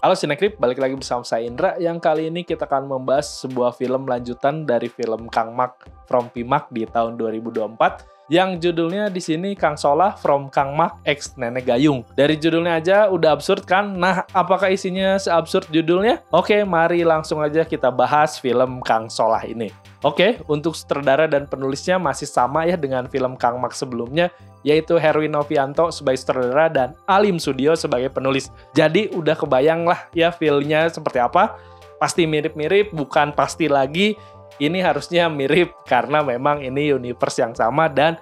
Halo Sinekrip, balik lagi bersama saya Indra, yang kali ini kita akan membahas sebuah film lanjutan dari film Kang Mak from Pimak di tahun 2024 yang judulnya di sini Kang Solah from Kang Mak X Nenek Gayung. Dari judulnya aja udah absurd kan? Nah, apakah isinya seabsurd judulnya? Oke, mari langsung aja kita bahas film Kang Solah ini. Oke, untuk sutradara dan penulisnya masih sama ya dengan film Kang Mak sebelumnya, yaitu Herwin Novianto sebagai sutradara dan Alim Sudio sebagai penulis. Jadi udah kebayang lah ya feel-nya seperti apa. Pasti mirip-mirip, bukan pasti lagi. Ini harusnya mirip karena memang ini universe yang sama dan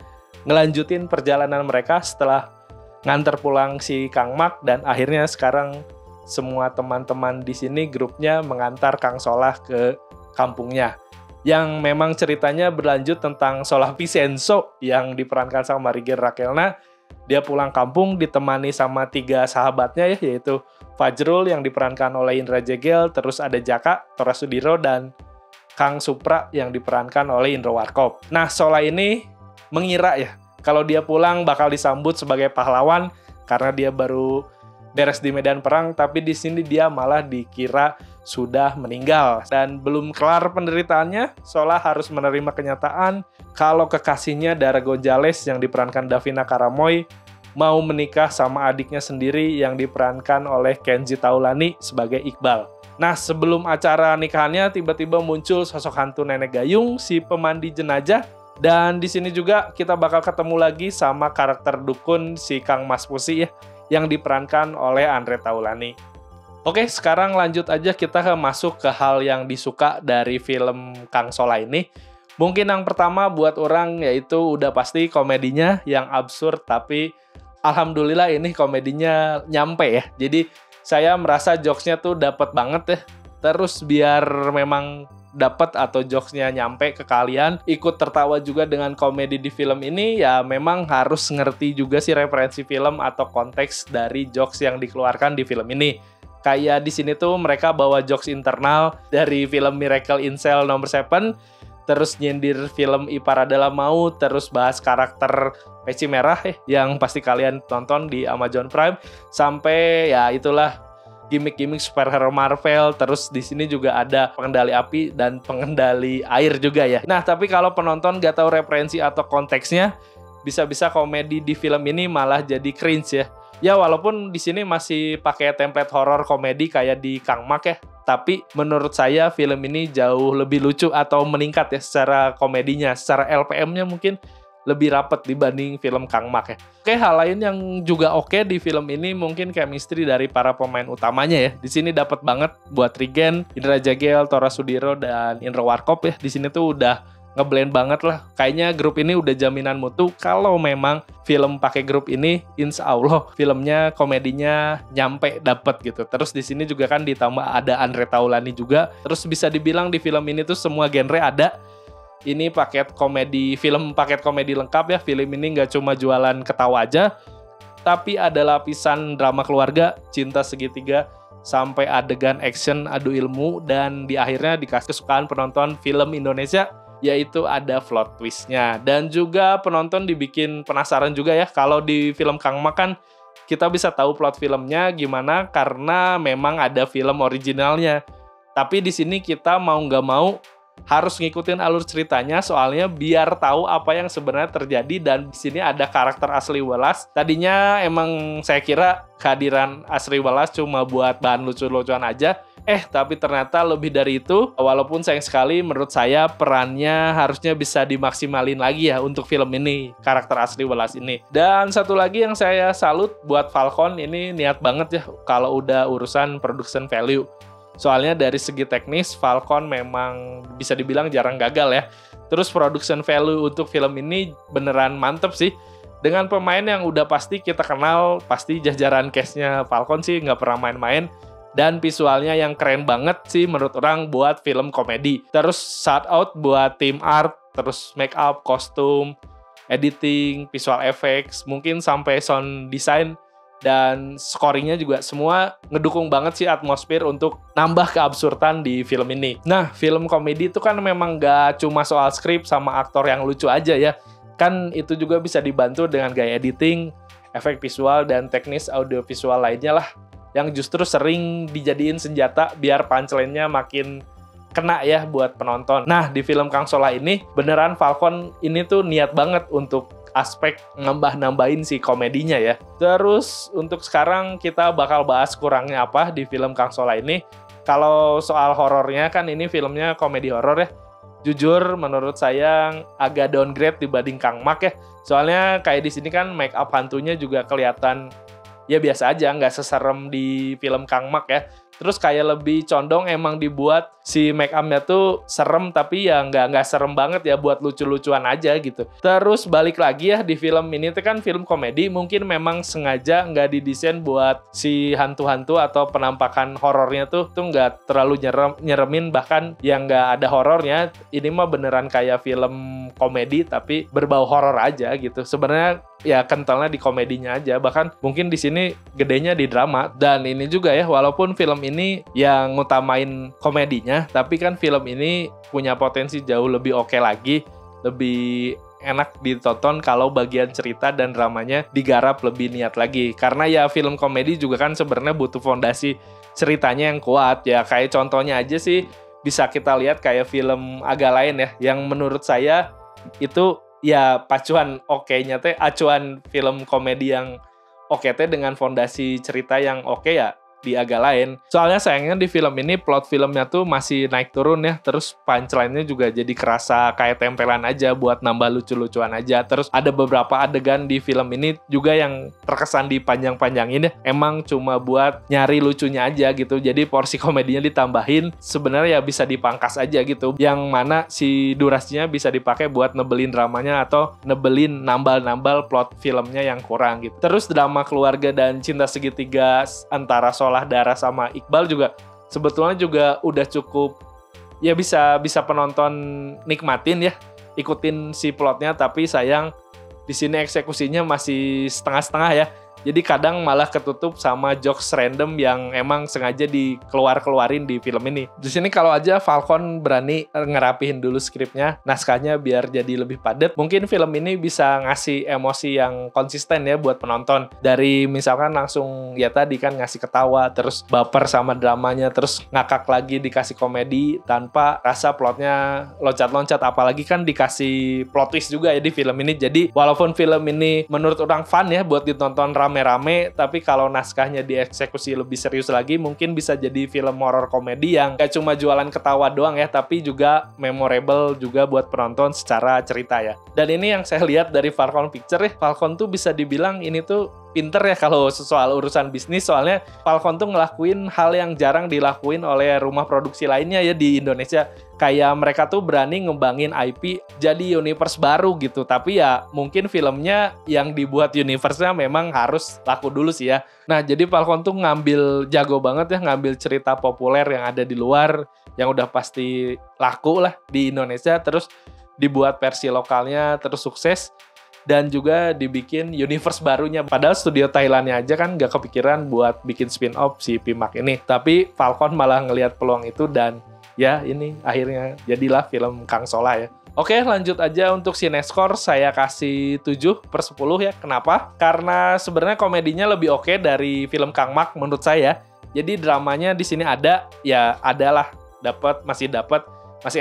ngelanjutin perjalanan mereka setelah nganter pulang si Kang Mak dan akhirnya sekarang semua teman-teman di sini grupnya mengantar Kang Solah ke kampungnya. Yang memang ceritanya berlanjut tentang Solah Vicenzo yang diperankan sama Rigen Rakelna. Dia pulang kampung ditemani sama 3 sahabatnya ya, yaitu Fajrul yang diperankan oleh Indra Jegel, terus ada Jaka, Tora Sudiro, dan Kang Supra yang diperankan oleh Indro Warkop. Nah, Solah ini mengira ya kalau dia pulang bakal disambut sebagai pahlawan karena dia baru beres di medan perang, tapi di sini dia malah dikira sudah meninggal. Dan belum kelar penderitaannya, Solah harus menerima kenyataan kalau kekasihnya Dara Gonzales yang diperankan Davina Karamoy mau menikah sama adiknya sendiri yang diperankan oleh Kenji Taulani sebagai Iqbal. Nah, sebelum acara nikahannya tiba-tiba muncul sosok hantu Nenek Gayung, si pemandi jenazah. Dan di sini juga kita bakal ketemu lagi sama karakter dukun si Kang Mas Pusi ya, yang diperankan oleh Andre Taulani. Oke, sekarang lanjut aja kita masuk ke hal yang disuka dari film Kang Solah ini. Mungkin yang pertama buat orang yaitu udah pasti komedinya yang absurd, tapi alhamdulillah ini komedinya nyampe ya. Jadi saya merasa jokesnya tuh dapet banget ya. Terus biar memang dapat atau jokesnya nyampe ke kalian, ikut tertawa juga dengan komedi di film ini, ya memang harus ngerti juga sih referensi film atau konteks dari jokes yang dikeluarkan di film ini. Kayak di sini tuh mereka bawa jokes internal dari film Miracle in Cell nomor 7, terus nyindir film Ipar Adalah Maut, terus bahas karakter Peci Merah yang pasti kalian tonton di Amazon Prime, sampai ya itulah gimmick-gimmick superhero Marvel. Terus di sini juga ada pengendali api dan pengendali air juga ya. Nah, tapi kalau penonton gak tahu referensi atau konteksnya, bisa-bisa komedi di film ini malah jadi cringe ya. Ya walaupun di sini masih pakai template horror komedi kayak di Kang Mak ya, tapi menurut saya film ini jauh lebih lucu atau meningkat ya secara komedinya, secara LPM-nya mungkin lebih rapet dibanding film Kang Mak ya. Oke, hal lain yang juga oke di film ini mungkin chemistry dari para pemain utamanya ya. Di sini dapat banget buat Rigen, Indra Jegel, Tora Sudiro, dan Indro Warkop ya. Di sini tuh udah ngeblend banget lah. Kayaknya grup ini udah jaminan mutu kalau memang film pakai grup ini, insya Allah filmnya komedinya nyampe dapet gitu. Terus di sini juga kan ditambah ada Andre Taulani juga. Terus bisa dibilang di film ini tuh semua genre ada. Ini paket komedi, film paket komedi lengkap ya. Film ini nggak cuma jualan ketawa aja, tapi ada lapisan drama keluarga, cinta segitiga, sampai adegan action adu ilmu, dan di akhirnya dikasih kesukaan penonton film Indonesia, yaitu ada plot twist-nya. Dan juga penonton dibikin penasaran juga ya. Kalau di film Kang Mak kan kita bisa tahu plot filmnya gimana karena memang ada film originalnya. Tapi di sini kita mau nggak mau harus ngikutin alur ceritanya, soalnya biar tahu apa yang sebenarnya terjadi. Dan di sini ada karakter Asri Welas. Tadinya emang saya kira kehadiran Asri Welas cuma buat bahan lucu-lucuan aja. Tapi ternyata lebih dari itu. Walaupun sayang sekali menurut saya perannya harusnya bisa dimaksimalin lagi ya untuk film ini, karakter Asri Welas ini. Dan satu lagi yang saya salut buat Falcon, ini niat banget ya kalau udah urusan production value. Soalnya dari segi teknis Falcon memang bisa dibilang jarang gagal ya. Terus production value untuk film ini beneran mantep sih. Dengan pemain yang udah pasti kita kenal, pasti jajaran cast-nya Falcon sih nggak pernah main-main. Dan visualnya yang keren banget sih menurut orang buat film komedi. Terus shout out buat tim art, terus make up, kostum, editing, visual effects, mungkin sampai sound design dan scoringnya juga semua ngedukung banget sih atmosfer untuk nambah keabsurdan di film ini. Nah, film komedi itu kan memang gak cuma soal skrip sama aktor yang lucu aja ya. Kan itu juga bisa dibantu dengan gaya editing, efek visual, dan teknis audiovisual lainnya lah. yang justru sering dijadiin senjata biar punchline-nya makin kena ya buat penonton. Nah, di film Kang Solah ini beneran Falcon ini tuh niat banget untuk aspek nambah-nambahin si komedinya ya. Terus untuk sekarang kita bakal bahas kurangnya apa di film Kang Solah ini. Kalau soal horornya kan ini filmnya komedi horor ya. Jujur menurut saya agak downgrade dibanding Kang Mak ya. Soalnya kayak di sini kan make up hantunya juga kelihatan ya biasa aja, nggak seserem di film Kang Mak ya. Terus kayak lebih condong emang dibuat si make up-nya tuh serem tapi ya nggak serem banget ya, buat lucu-lucuan aja gitu. Terus balik lagi ya di film ini tuh kan film komedi, mungkin memang sengaja nggak didesain buat si hantu-hantu atau penampakan horornya tuh nggak terlalu nyeremin, bahkan yang nggak ada horornya. Ini mah beneran kayak film komedi tapi berbau horor aja gitu. Sebenarnya ya kentalnya di komedinya aja, bahkan mungkin di sini gedenya di drama. Dan ini juga ya, walaupun film ini yang ngutamain komedinya, tapi kan film ini punya potensi jauh lebih oke lagi, lebih enak ditonton kalau bagian cerita dan dramanya digarap lebih niat lagi. Karena ya film komedi juga kan sebenarnya butuh fondasi ceritanya yang kuat ya. Kayak contohnya aja sih bisa kita lihat kayak film agak lain ya, yang menurut saya itu ya pacuan oke-nya teh, acuan film komedi yang oke teh dengan fondasi cerita yang oke ya di agak lain. Soalnya sayangnya di film ini plot filmnya tuh masih naik turun ya, terus punchline-nya juga jadi kerasa kayak tempelan aja buat nambah lucu-lucuan aja. Terus ada beberapa adegan di film ini juga yang terkesan dipanjang-panjangin ya, emang cuma buat nyari lucunya aja gitu. Jadi porsi komedinya ditambahin, sebenarnya ya bisa dipangkas aja gitu, yang mana si durasinya bisa dipakai buat nebelin dramanya atau nebelin nambal-nambal plot filmnya yang kurang gitu. Terus drama keluarga dan cinta segitiga antara Solah Dara sama Iqbal juga sebetulnya juga udah cukup ya, bisa penonton nikmatin ya, ikutin si plotnya. Tapi sayang di sini eksekusinya masih setengah-setengah ya. Jadi kadang malah ketutup sama jokes random yang emang sengaja dikeluarin di film ini. Di sini kalau aja Falcon berani ngerapihin dulu skripnya, naskahnya biar jadi lebih padat, mungkin film ini bisa ngasih emosi yang konsisten ya buat penonton. Dari misalkan langsung ya tadi kan ngasih ketawa, terus baper sama dramanya, terus ngakak lagi dikasih komedi tanpa rasa plotnya loncat-loncat. Apalagi kan dikasih plot twist juga ya di film ini. Jadi walaupun film ini menurut orang fun ya buat ditonton rame-rame, tapi kalau naskahnya dieksekusi lebih serius lagi, mungkin bisa jadi film horror komedi yang gak cuma jualan ketawa doang ya, tapi juga memorable juga buat penonton secara cerita ya. Dan ini yang saya lihat dari Falcon Picture ya, Falcon tuh bisa dibilang ini tuh pinter ya kalau soal urusan bisnis. Soalnya Falcon tuh ngelakuin hal yang jarang dilakuin oleh rumah produksi lainnya ya di Indonesia. Kayak mereka tuh berani ngembangin IP jadi universe baru gitu. Tapi ya mungkin filmnya yang dibuat universe-nya memang harus laku dulu sih ya. Nah jadi Falcon tuh jago banget ya ngambil cerita populer yang ada di luar, yang udah pasti laku lah di Indonesia, terus dibuat versi lokalnya terus sukses. Dan juga dibikin universe barunya. Padahal studio Thailandnya aja kan gak kepikiran buat bikin spin-off si Pimak ini. Tapi Falcon malah ngelihat peluang itu dan ya ini akhirnya jadilah film Kang Solah ya. Oke, lanjut aja untuk Cinescore, saya kasih 7/10 ya. Kenapa? Karena sebenarnya komedinya lebih oke dari film Kang Mak menurut saya. Jadi dramanya di sini ada, ya adalah masih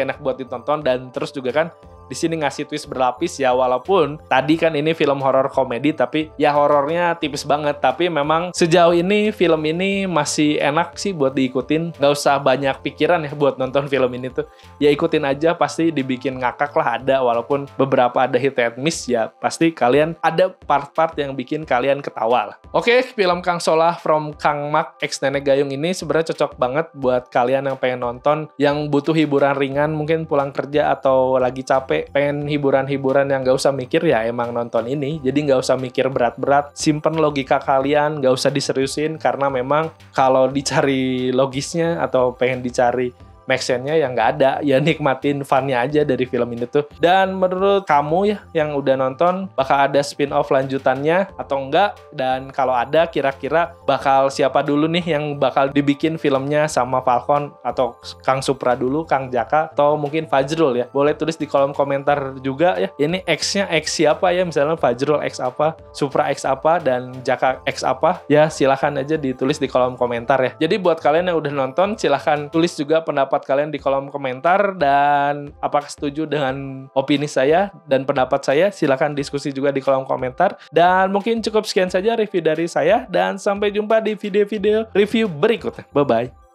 enak buat ditonton. Dan terus juga kan di sini ngasih twist berlapis ya, walaupun tadi kan ini film horor komedi tapi ya horornya tipis banget. Tapi memang sejauh ini film ini masih enak sih buat diikutin, nggak usah banyak pikiran ya buat nonton film ini tuh. Ya ikutin aja, pasti dibikin ngakak lah ada, walaupun beberapa ada hit and miss ya pasti kalian ada part-part yang bikin kalian ketawa lah. Oke, film Kang Solah from Kang Mak X Nenek Gayung ini sebenarnya cocok banget buat kalian yang pengen nonton, yang butuh hiburan ringan mungkin pulang kerja atau lagi capek, pengen hiburan-hiburan yang gak usah mikir ya emang nonton ini. Jadi gak usah mikir berat-berat, simpen logika kalian, gak usah diseriusin, karena memang kalau dicari logisnya atau pengen dicari make sense-nya yang nggak ada. Ya nikmatin fun-nya aja dari film ini tuh. Dan menurut kamu ya yang udah nonton, bakal ada spin-off lanjutannya atau enggak? Dan kalau ada, kira-kira bakal siapa dulu nih yang bakal dibikin filmnya sama Falcon? Atau Kang Supra dulu, Kang Jaka, atau mungkin Fajrul ya? Boleh tulis di kolom komentar juga ya. Ini X-nya X siapa ya? Misalnya Fajrul X apa, Supra X apa, dan Jaka X apa? Ya silahkan aja ditulis di kolom komentar ya. Jadi buat kalian yang udah nonton, silahkan tulis juga pendapat kalian di kolom komentar. Dan apakah setuju dengan opini saya dan pendapat saya? Silahkan diskusi juga di kolom komentar. Dan mungkin cukup sekian saja review dari saya. Dan sampai jumpa di video-video review berikutnya. Bye-bye.